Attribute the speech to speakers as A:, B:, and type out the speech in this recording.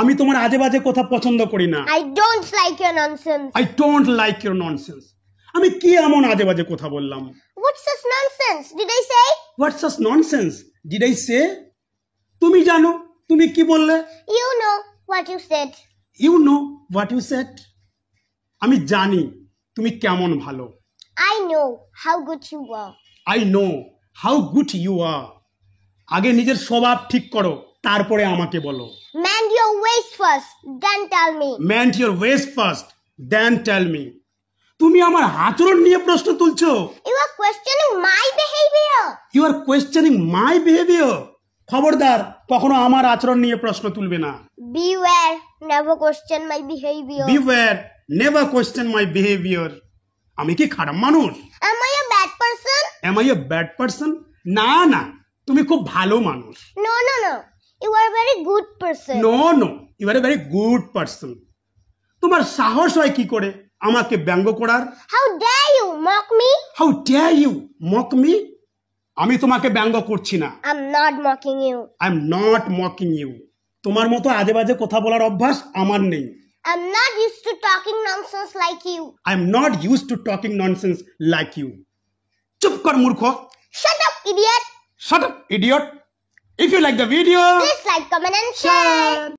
A: আমি তোমার আজে বাজে কথা পছন্দ করি না।
B: I don't like your nonsense.
A: I don't like your nonsense. আমি কি এমন আজে বাজে কথা বললাম?
B: What's such nonsense? Did I say?
A: What's such nonsense? Did I say? তুমি জানো তুমি কি বললে?
B: You know what you said.
A: You know what you said. আমি জানি তুমি কেমন ভালো।
B: I know how good you are.
A: I know how good you are. আগে নিজের স্বভাব ঠিক করো তারপরে আমাকে বলো।
B: Mend your ways first, then tell me.
A: Mend your ways first, then tell me. তুমি আমার আচরণ নিয়ে প্রশ্ন তুলছো।
B: You are questioning my behavior.
A: You are questioning my behavior. খবরদার কখনো আমার আচরণ নিয়ে প্রশ্ন তুলবে না।
B: Beware, never question my behavior.
A: Beware, never question my behavior. আমি কি খারাপ মানুষ?
B: Am I a bad person?
A: Am I a bad person? না না, তুমি খুব ভালো মানুষ।
B: No, no, no. You are a very good person.
A: No, no, you are a very good person. তোমার সাহস হয় কি করে আমাকে ব্যঙ্গ করার?
B: How dare you mock me?
A: How dare you mock me? আমি তোমাকে ব্যঙ্গ করছি না।
B: I'm not mocking you.
A: I'm not mocking you. তোমার মতো আজে বাজে কথা বলার অভ্যাস আমার নেই।
B: I'm not used to talking nonsense like you.
A: I'm not used to talking nonsense like you. চুপ কর মূর্খ।
B: Shut up, idiot.
A: Shut up, idiot. If you like the video,
B: Please like, comment and share.